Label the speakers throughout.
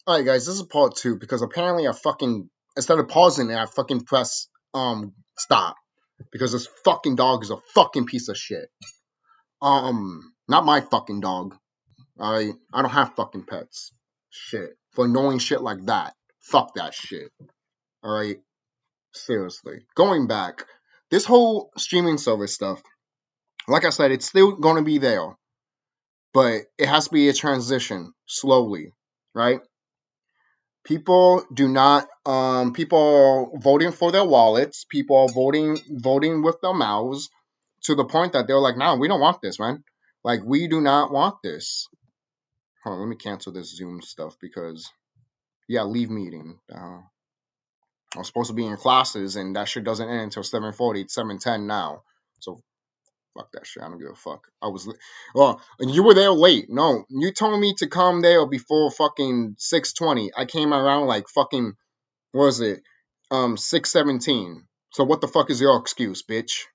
Speaker 1: Alright guys, this is part 2 because apparently I fucking instead of pausing it, I fucking press stop. Because this fucking dog is a fucking piece of shit. Not my fucking dog. I don't have fucking pets. Shit. For annoying shit like that. Fuck that shit. Alright? Seriously. Going back, this whole streaming service stuff, like I said, it's still gonna be there. But it has to be a transition slowly, right? People do not people are voting for their wallets, people are voting with their mouths to the point that they're like, nah, we don't want this, man. Like, we do not want this. Hold on, let me cancel this Zoom stuff because yeah, leave meeting. I'm supposed to be in classes and that shit doesn't end until 7:40. It's 7:10 now. So fuck that shit. I don't give a fuck. Well, and you were there late. No, you told me to come there before fucking 6:20. I came around like fucking, what was it? 6:17. So what the fuck is your excuse, bitch?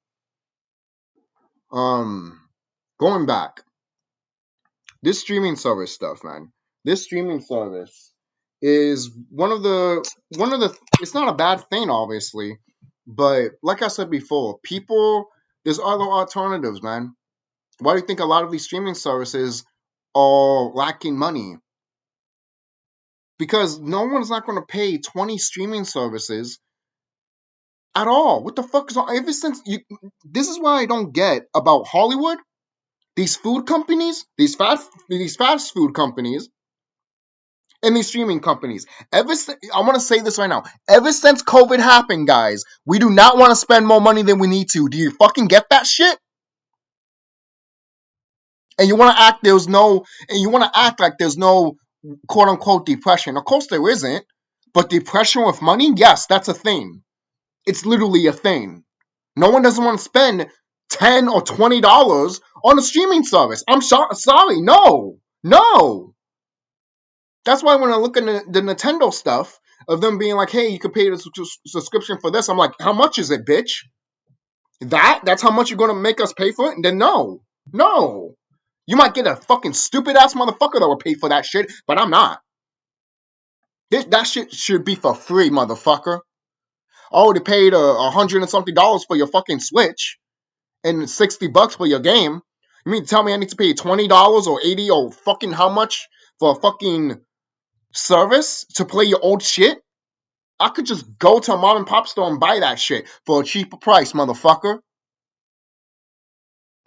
Speaker 1: Going back. This streaming service stuff, man. This streaming service is one of the it's not a bad thing, obviously, but like I said before, there's other alternatives, man. Why do you think a lot of these streaming services are lacking money? Because no one's not going to pay 20 streaming services at all. What the fuck is on? Ever since this is why I don't get about Hollywood, these food companies, these fast food companies, and these streaming companies. I want to say this right now. Ever since COVID happened, guys, we do not want to spend more money than we need to. Do you fucking get that shit? And you want to act like there's no quote unquote depression. Of course there isn't. But depression with money, yes, that's a thing. It's literally a thing. No one doesn't want to spend $10 or $20 on a streaming service. I'm sorry, no. That's why when I look at the Nintendo stuff of them being like, hey, you could pay the subscription for this, I'm like, how much is it, bitch? That's how much you're going to make us pay for it? And then no. You might get a fucking stupid ass motherfucker that will pay for that shit, but I'm not. That shit should be for free, motherfucker. I already paid $100 and something for your fucking Switch and $60 for your game. You mean to tell me I need to pay $20 or $80 or fucking how much for a fucking service to play your old shit? I could just go to a mom and pop store and buy that shit for a cheaper price, motherfucker.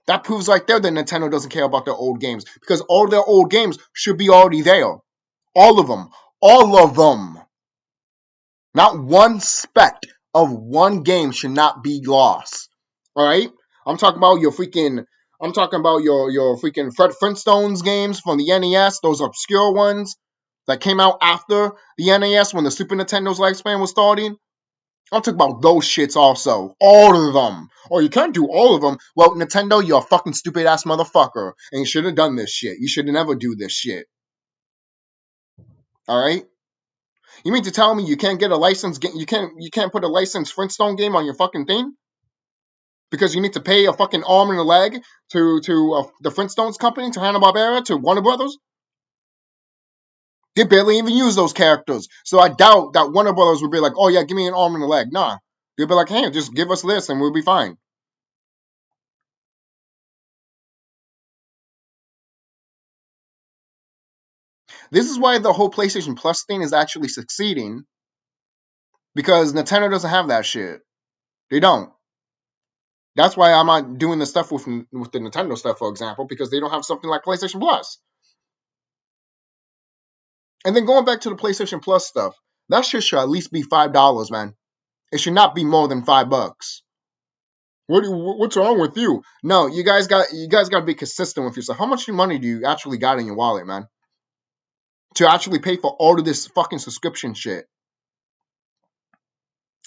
Speaker 1: That proves right there that Nintendo doesn't care about their old games because all their old games should be already there. All of them. Not one speck of one game should not be lost. All right? I'm talking about your freaking Fred Flintstones games from the NES, those obscure ones that came out after the NES when the Super Nintendo's lifespan was starting. I'm talking about those shits also. All of them. Or you can't do all of them. Well, Nintendo, you're a fucking stupid ass motherfucker. And you should have done this shit. You should have never do this shit. Alright? You mean to tell me you can't get a license? You can't put a licensed Flintstone game on your fucking thing? Because you need to pay a fucking arm and a leg to the Flintstones company, to Hanna-Barbera, to Warner Brothers? They barely even use those characters. So I doubt that Warner Brothers would be like, oh yeah, give me an arm and a leg. Nah. They'd be like, hey, just give us this and we'll be fine. This is why the whole PlayStation Plus thing is actually succeeding. Because Nintendo doesn't have that shit. They don't. That's why I'm not doing the stuff with the Nintendo stuff, for example, because they don't have something like PlayStation Plus. And then going back to the PlayStation Plus stuff, that shit should at least be $5, man. It should not be more than $5. What's wrong with you? No, you guys got to be consistent with yourself. How much money do you actually got in your wallet, man? To actually pay for all of this fucking subscription shit.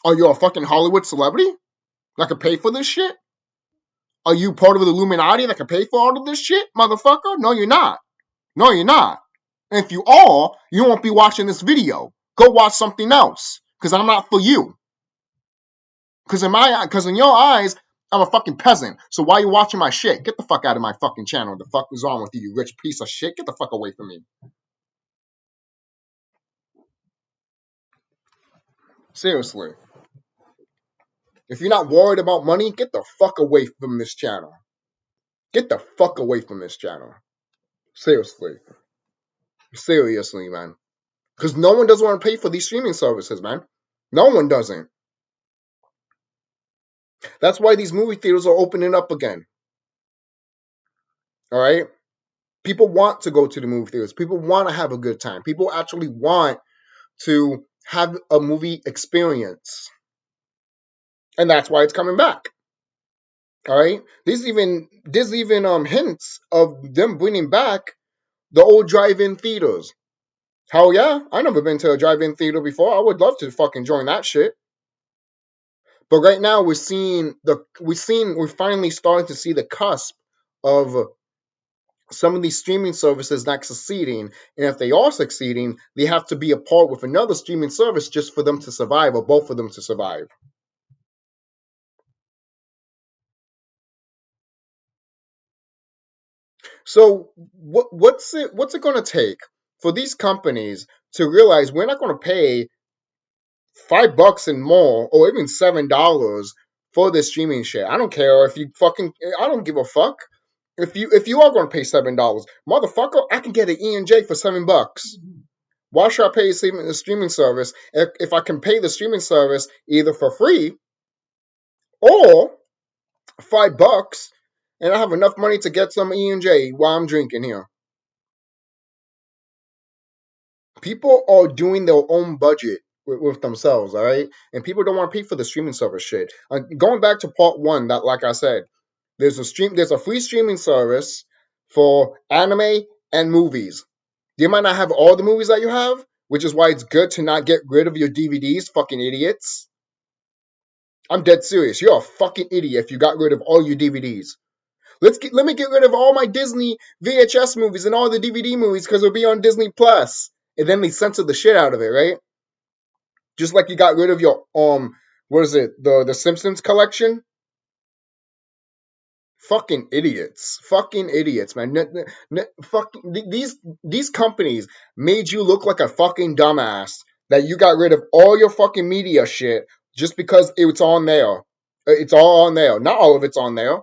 Speaker 1: Are you a fucking Hollywood celebrity that could pay for this shit? Are you part of the Illuminati that can pay for all of this shit, motherfucker? No, you're not. And if you are, you won't be watching this video. Go watch something else, because I'm not for you. Because in your eyes, I'm a fucking peasant. So why are you watching my shit? Get the fuck out of my fucking channel. What the fuck is wrong with you, you rich piece of shit? Get the fuck away from me. Seriously. If you're not worried about money, get the fuck away from this channel. Get the fuck away from this channel. Seriously. Seriously, man. Because no one doesn't want to pay for these streaming services, man. No one doesn't. That's why these movie theaters are opening up again. All right? People want to go to the movie theaters. People want to have a good time. People actually want to have a movie experience. And that's why it's coming back. All right? There's even hints of them bringing back the old drive-in theaters. Hell yeah, I never been to a drive-in theater before. I would love to fucking join that shit. But right now we're finally starting to see the cusp of some of these streaming services not succeeding. And if they are succeeding, they have to be apart with another streaming service just for them to survive, or both of them to survive. So what's it going to take for these companies to realize we're not going to pay $5 and more, or even $7 for this streaming shit? I don't care if you fucking. I don't give a fuck. If you are going to pay $7, motherfucker, I can get an E&J for $7. Why should I pay a streaming service if I can pay the streaming service either for free or $5, and I have enough money to get some E&J while I'm drinking here? People are doing their own budget with themselves, all right? And people don't want to pay for the streaming service shit. Going back to part one, that like I said, there's a free streaming service for anime and movies. You might not have all the movies that you have, which is why it's good to not get rid of your DVDs, fucking idiots. I'm dead serious. You're a fucking idiot if you got rid of all your DVDs. Let me get rid of all my Disney VHS movies and all the DVD movies because it'll be on Disney Plus. And then they censor the shit out of it, right? Just like you got rid of your what is it? The Simpsons collection? Fucking idiots. Fucking idiots, man. These companies made you look like a fucking dumbass that you got rid of all your fucking media shit just because it's on there. It's all on there. Not all of it's on there.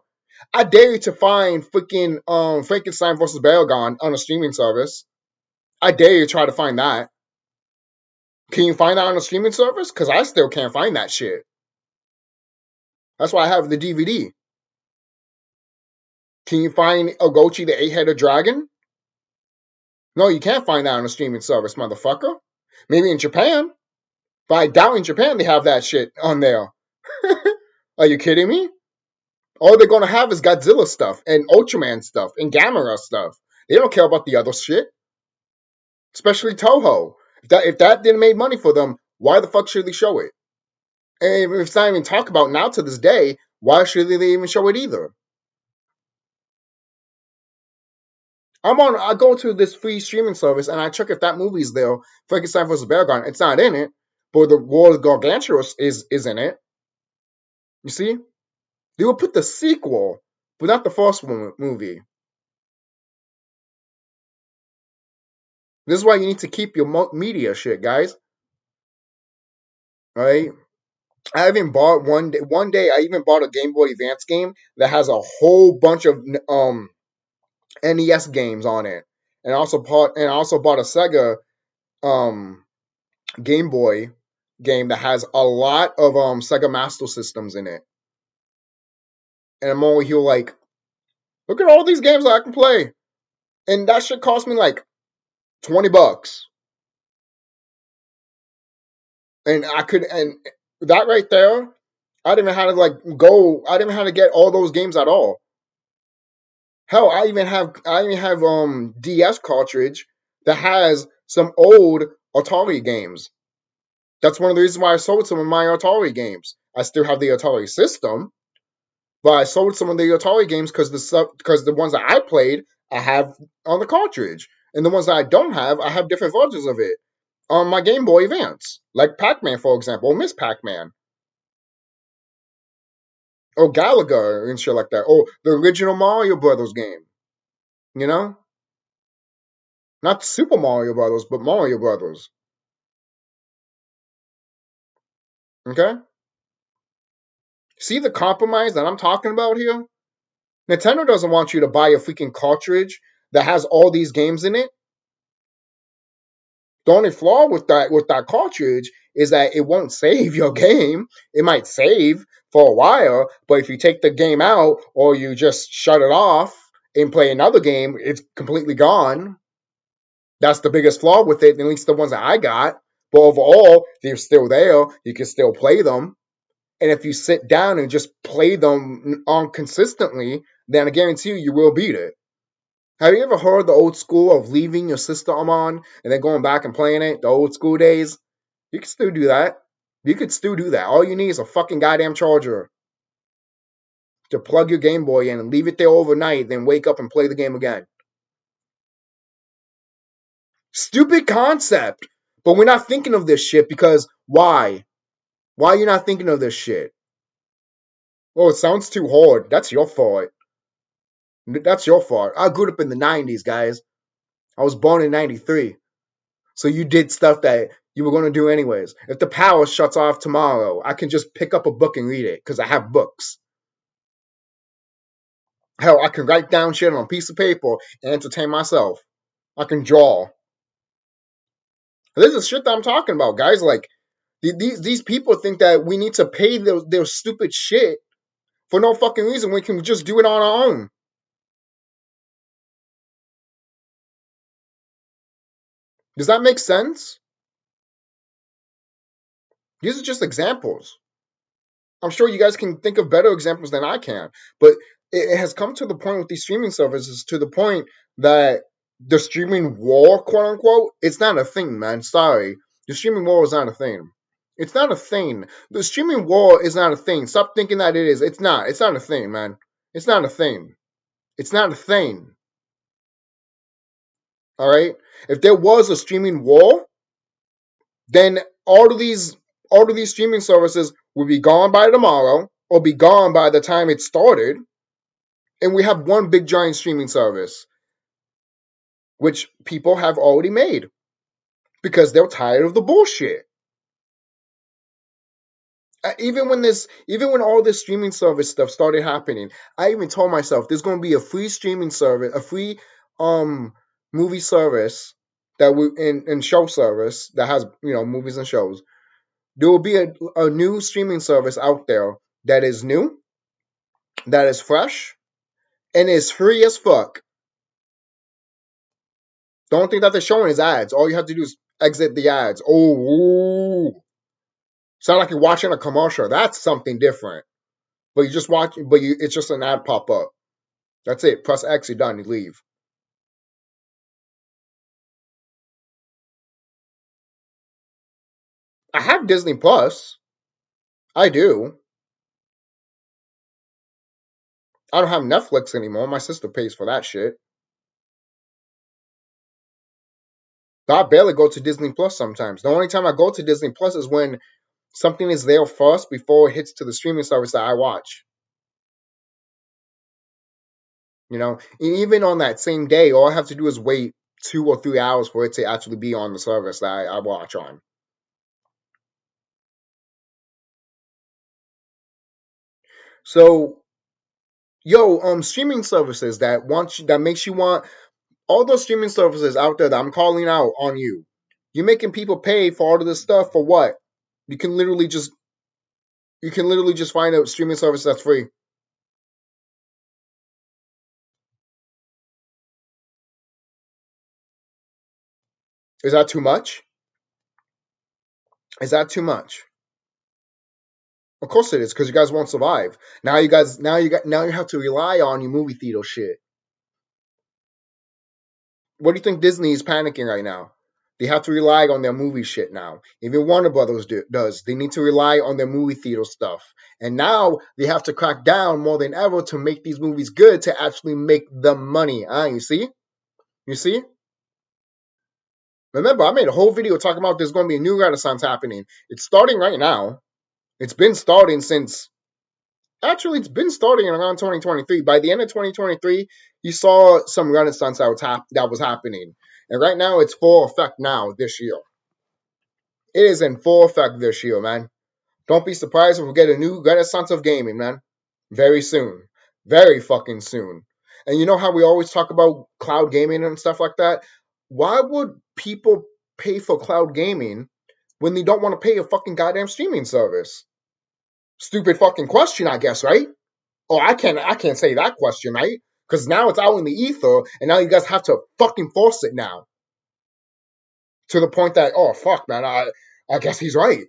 Speaker 1: I dare you to find freaking Frankenstein versus Baragon on a streaming service. I dare you to try to find that. Can you find that on a streaming service? Because I still can't find that shit. That's why I have the DVD. Can you find Ogochi the Eight-Headed Dragon? No, you can't find that on a streaming service, motherfucker. Maybe in Japan. But I doubt in Japan they have that shit on there. Are you kidding me? All they're gonna have is Godzilla stuff and Ultraman stuff and Gamera stuff. They don't care about the other shit. Especially Toho. If that didn't make money for them, why the fuck should they show it? And if it's not even talked about now to this day, why should they even show it either? I go to this free streaming service and I check if that movie's there. Frankenstein vs. Baragon. It's not in it, but the World of Gargantuous is in it. You see? They will put the sequel, but not the first movie. This is why you need to keep your media shit, guys. All right? I even bought one day I even bought a Game Boy Advance game that has a whole bunch of NES games on it. And I also bought a Sega Game Boy game that has a lot of Sega Master Systems in it. And I'm over here like, look at all these games that I can play. And that shit cost me like $20. And that right there, I didn't even have to I didn't even have to get all those games at all. Hell, I even have DS cartridge that has some old Atari games. That's one of the reasons why I sold some of my Atari games. I still have the Atari system, but I sold some of the Atari games because the ones that I played I have on the cartridge, and the ones that I don't have, I have different versions of it on my Game Boy Advance, like Pac-Man, for example, or Miss Pac-Man, or Galaga and shit like that, or the original Mario Brothers game. You know, not Super Mario Brothers, but Mario Brothers. Okay? See the compromise that I'm talking about here? Nintendo doesn't want you to buy a freaking cartridge that has all these games in it. The only flaw with that cartridge is that it won't save your game. It might save for a while, but if you take the game out or you just shut it off and play another game, it's completely gone. That's the biggest flaw with it, at least the ones that I got. But overall, they're still there. You can still play them. And if you sit down and just play them on consistently, then I guarantee you will beat it. Have you ever heard the old school of leaving your system on and then going back and playing it? The old school days? You can still do that. You could still do that. All you need is a fucking goddamn charger to plug your Game Boy in and leave it there overnight, then wake up and play the game again. Stupid concept. But we're not thinking of this shit because why? Why are you not thinking of this shit? Oh, it sounds too hard. That's your fault. That's your fault. I grew up in the 90s, guys. I was born in 93. So you did stuff that you were going to do anyways. If the power shuts off tomorrow, I can just pick up a book and read it because I have books. Hell, I can write down shit on a piece of paper and entertain myself. I can draw. This is shit that I'm talking about, guys. Like, these people think that we need to pay their stupid shit for no fucking reason. We can just do it on our own. Does that make sense? These are just examples. I'm sure you guys can think of better examples than I can, but it has come to the point with these streaming services to the point that the streaming war, quote unquote, it's not a thing, man. Sorry. The streaming war is not a thing. It's not a thing. The streaming war is not a thing. Stop thinking that it is. It's not. It's not a thing, man. It's not a thing. It's not a thing. All right? If there was a streaming war, then all of these streaming services will be gone by tomorrow or be gone by the time it started, and we have one big giant streaming service, which people have already made because they're tired of the bullshit. Even when all this streaming service stuff started happening, I even told myself there's going to be a free streaming service, a free movie service that we and show service that has movies and shows. There will be a new streaming service out there that is new, that is fresh, and is free as fuck. The only thing that they're showing is ads. All you have to do is exit the ads. Oh, sound like you're watching a commercial. That's something different. But you just watch, it's just an ad pop up. That's it. Press X, you're done. You leave. I have Disney Plus. I do. I don't have Netflix anymore. My sister pays for that shit. But I barely go to Disney Plus sometimes. The only time I go to Disney Plus is when something is there first before it hits to the streaming service that I watch. Even on that same day, all I have to do is wait 2 or 3 hours for it to actually be on the service that I watch on. So, streaming services that makes you want all those streaming services out there that I'm calling out on you. You're making people pay for all of this stuff for what? You can literally just find a streaming service that's free. Is that too much? Is that too much? Of course it is, because you guys won't survive. Now you have to rely on your movie theater shit. What do you think Disney is panicking right now? They have to rely on their movie shit now. Even Warner Brothers does. They need to rely on their movie theater stuff. And now they have to crack down more than ever to make these movies good to actually make the money. You see? You see? Remember, I made a whole video talking about there's going to be a new renaissance happening. It's starting right now. It's been starting since... Actually, it's been starting around 2023. By the end of 2023, you saw some renaissance that was happening. And right now, it's full effect now this year. It is in full effect this year, man. Don't be surprised if we get a new renaissance of gaming, man. Very soon. Very fucking soon. And you know how we always talk about cloud gaming and stuff like that? Why would people pay for cloud gaming when they don't want to pay a fucking goddamn streaming service? Stupid fucking question, I guess, right? Oh, I can't say that question, right? Because now it's out in the ether, and now you guys have to fucking force it now. To the point that, oh fuck, man, I guess he's right.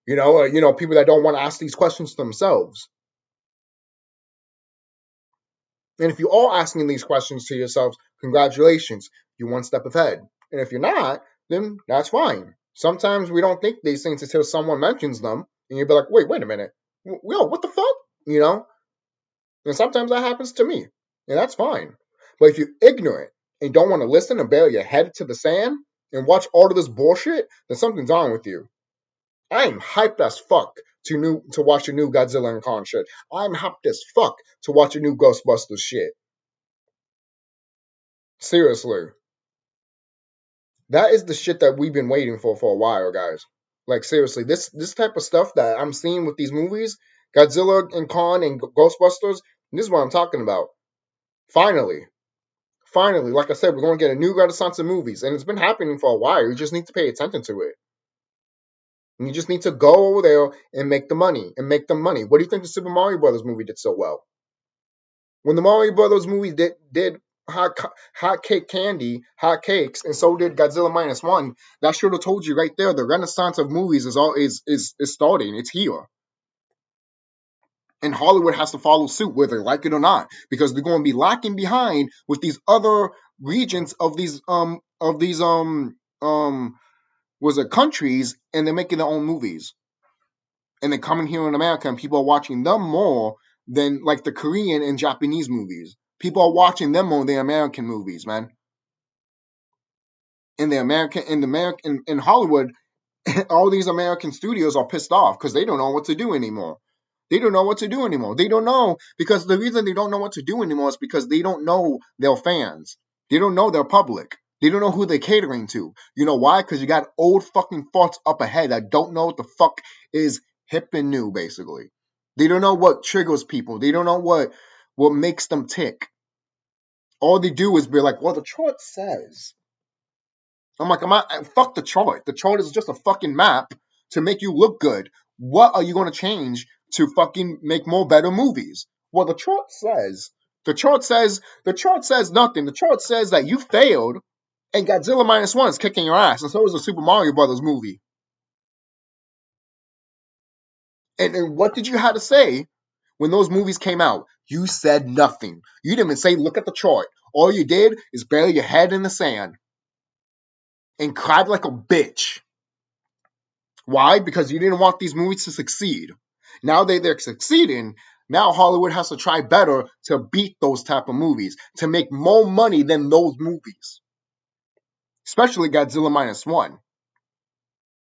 Speaker 1: People that don't want to ask these questions themselves. And if you're all asking these questions to yourselves, congratulations, you're one step ahead. And if you're not, then that's fine. Sometimes we don't think these things until someone mentions them, and you'll be like, wait a minute, yo, what the fuck? And sometimes that happens to me, and that's fine. But if you're ignorant and don't want to listen and bury your head to the sand and watch all of this bullshit, then something's wrong with you. I'm hyped as fuck to watch a new Godzilla and Kong shit. I'm hyped as fuck to watch a new Ghostbusters shit. Seriously. That is the shit that we've been waiting for a while, guys. Like, seriously, this type of stuff that I'm seeing with these movies, Godzilla and Kong and Ghostbusters, this is what I'm talking about. Finally, like I said, we're going to get a new renaissance of movies, and it's been happening for a while. You just need to pay attention to it. And you just need to go over there and make the money. What do you think the Super Mario Brothers movie did so well? When the Mario Brothers movie did hot cake candy, hot cakes, and so did Godzilla -1, that should have told you right there the renaissance of movies is starting. It's here. And Hollywood has to follow suit, whether they like it or not, because they're going to be lacking behind with these other regions of these countries, and they're making their own movies. And they're coming here in America, and people are watching them more than like the Korean and Japanese movies. People are watching them more than American movies, man. In Hollywood, all these American studios are pissed off because they don't know what to do anymore. They don't know because the reason they don't know what to do anymore is because they don't know their fans. They don't know their public. They don't know who they're catering to. You know why? Because you got old fucking farts up ahead that don't know what the fuck is hip and new, basically. They don't know what triggers people. They don't know what makes them tick. All they do is be like, well, the chart says. I'm like, fuck the chart. The chart is just a fucking map to make you look good. What are you going to change to fucking make more better movies? Well, the chart says nothing. The chart says that you failed and Godzilla -1 is kicking your ass, and so is the Super Mario Brothers movie. And what did you have to say when those movies came out? You said nothing. You didn't even say, look at the chart. All you did is bury your head in the sand and cried like a bitch. Why? Because you didn't want these movies to succeed. Now they're succeeding. Now Hollywood has to try better to beat those type of movies, to make more money than those movies. Especially Godzilla -1.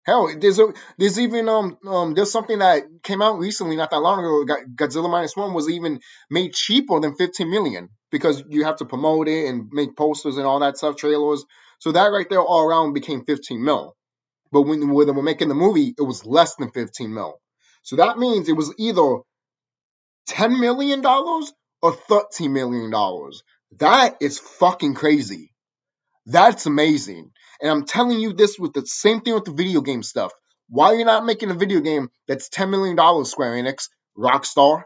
Speaker 1: Hell, there's even there's something that came out recently, not that long ago. Godzilla -1 was even made cheaper than 15 million because you have to promote it and make posters and all that stuff, trailers. So that right there all around became 15 mil. But when they were making the movie, it was less than 15 mil. So that means it was either $10 million or $13 million. That is fucking crazy. That's amazing. And I'm telling you this with the same thing with the video game stuff. Why are you not making a video game that's $10 million, Square Enix, Rockstar?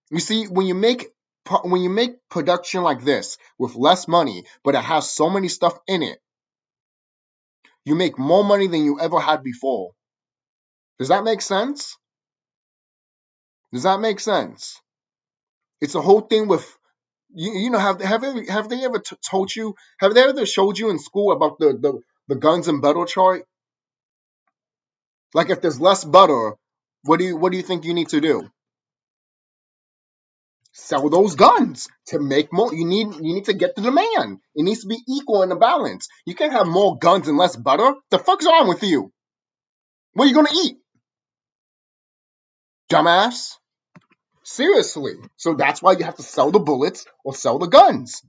Speaker 1: You see, when you make production like this with less money, but it has so many stuff in it, you make more money than you ever had before. Does that make sense? Does that make sense? It's a whole thing with have they ever told you, have they ever showed you in school about the guns and butter chart? Like if there's less butter, what do you think you need to do? Sell those guns to make more. You need to get the demand. It needs to be equal in the balance. You can't have more guns and less butter. The fuck's wrong with you? What are you gonna eat? Dumbass. Seriously. So that's why you have to sell the bullets or sell the guns.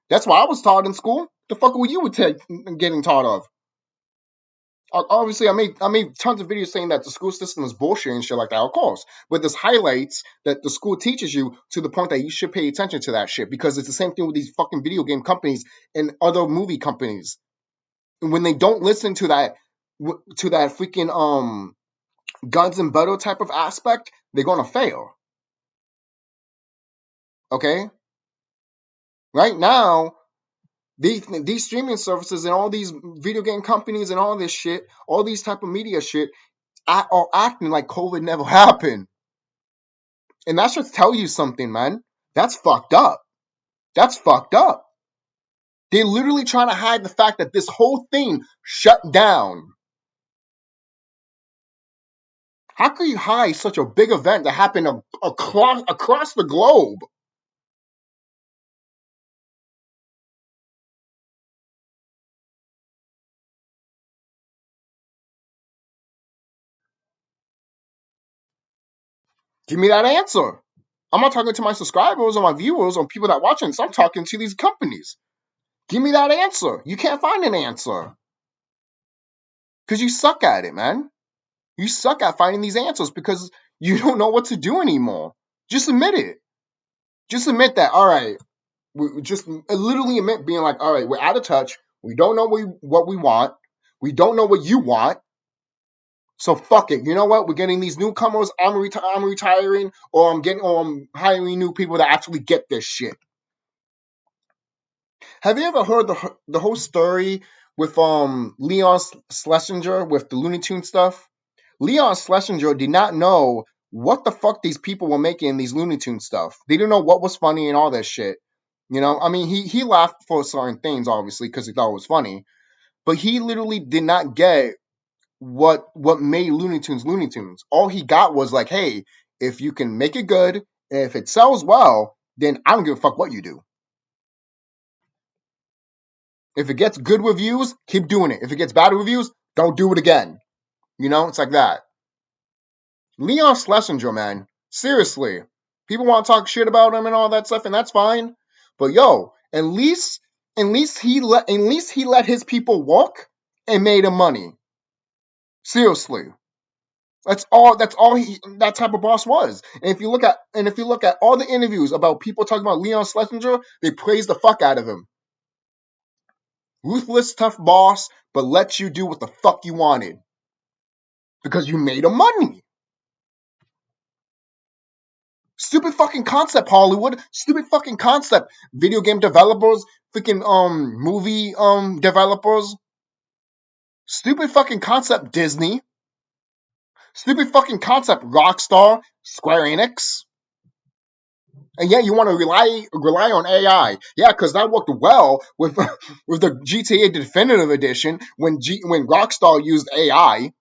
Speaker 1: That's why I was taught in school. The fuck were you getting taught of? Obviously, I made tons of videos saying that the school system is bullshit and shit like that, of course. But this highlights that the school teaches you to the point that you should pay attention to that shit, because it's the same thing with these fucking video game companies and other movie companies. And when they don't listen to that freaking guns and butter type of aspect, they're gonna fail. Okay, right now these streaming services and all these video game companies and all this shit, all these type of media shit, are acting like COVID never happened. And that should tell you something, man. That's fucked up. That's fucked up. They're literally trying to hide the fact that this whole thing shut down. How could you hide such a big event that happened across the globe? Give me that answer. I'm not talking to my subscribers or my viewers or people that watching this. I'm talking to these companies. Give me that answer. You can't find an answer. Because you suck at it, man. You suck at finding these answers because you don't know what to do anymore. Just admit it. Just admit that, all right, we just literally admit being like, all right, we're out of touch. We don't know what we want. We don't know what you want. So fuck it. You know what? We're getting these newcomers. I'm retiring, or I'm hiring new people that actually get this shit. Have you ever heard the whole story with Leon Schlesinger with the Looney Tunes stuff? Leon Schlesinger did not know what the fuck these people were making in these Looney Tunes stuff. They didn't know what was funny and all that shit. You know, I mean, he laughed for certain things, obviously, because he thought it was funny. But he literally did not get what made Looney Tunes Looney Tunes. All he got was like, hey, if you can make it good, and if it sells well, then I don't give a fuck what you do. If it gets good reviews, keep doing it. If it gets bad reviews, don't do it again. You know, it's like that. Leon Schlesinger, man, seriously. People want to talk shit about him and all that stuff, and that's fine. But yo, at least he let his people walk and made him money. Seriously. That's all that type of boss was. And if you look at all the interviews about people talking about Leon Schlesinger, they praise the fuck out of him. Ruthless, tough boss, but lets you do what the fuck you wanted. Because you made him money. Stupid fucking concept, Hollywood. Stupid fucking concept. Video game developers, freaking movie developers. Stupid fucking concept, Disney. Stupid fucking concept, Rockstar, Square Enix. And yeah, you want to rely on AI. Yeah, because that worked well with with the GTA Definitive Edition when Rockstar used AI.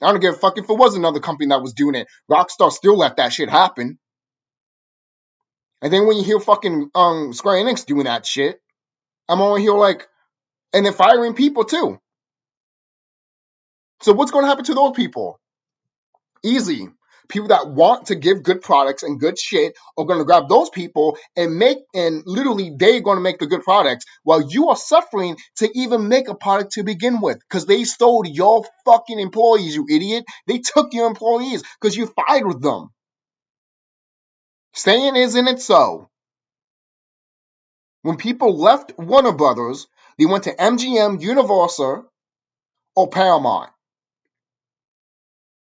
Speaker 1: I don't give a fuck if it was another company that was doing it. Rockstar still let that shit happen. And then when you hear fucking Square Enix doing that shit, I'm over here like, and they're firing people too. So what's going to happen to those people? Easy. People that want to give good products and good shit are going to grab those people and literally they're going to make the good products while you are suffering to even make a product to begin with because they stole your fucking employees, you idiot. They took your employees because you fired them. Saying isn't it so? When people left Warner Brothers, they went to MGM, Universal, or Paramount.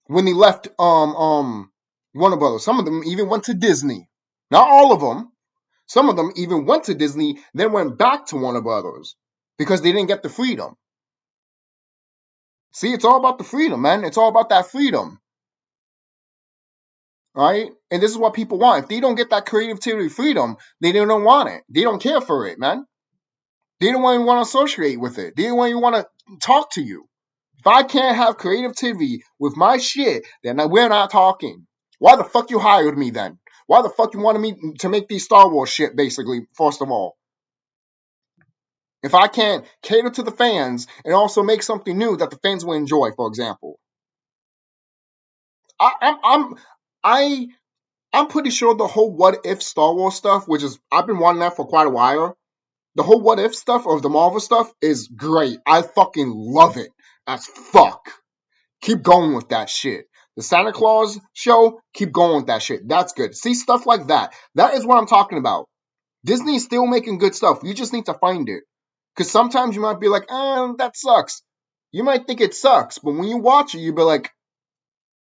Speaker 1: When they left Warner Brothers, some of them even went to Disney. Not all of them. Some of them even went to Disney, then went back to Warner Brothers because they didn't get the freedom. See, it's all about the freedom, man. It's all about that freedom. Right? And this is what people want. If they don't get that creativity freedom, they don't want it. They don't care for it, man. They don't even want to associate with it. They don't even want to talk to you. If I can't have creativity with my shit, then we're not talking. Why the fuck you hired me then? Why the fuck you wanted me to make these Star Wars shit, basically, first of all? If I can't cater to the fans and also make something new that the fans will enjoy, for example. I, I'm pretty sure the whole what if Star Wars stuff, which is I've been wanting that for quite a while. The whole what if stuff of the Marvel stuff is great. I fucking love it as fuck. Keep going with that shit. The Santa Claus show, keep going with that shit. That's good. See, stuff like that. That is what I'm talking about. Disney is still making good stuff. You just need to find it. Because sometimes you might be like, that sucks. You might think it sucks, but when you watch it, you'll be like,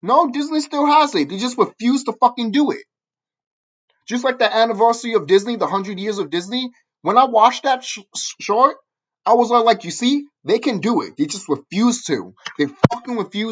Speaker 1: no, Disney still has it. They just refuse to fucking do it. Just like the anniversary of Disney, the 100 years of Disney. When I watched that short, I was like, you see, they can do it. They just refuse to. They fucking refuse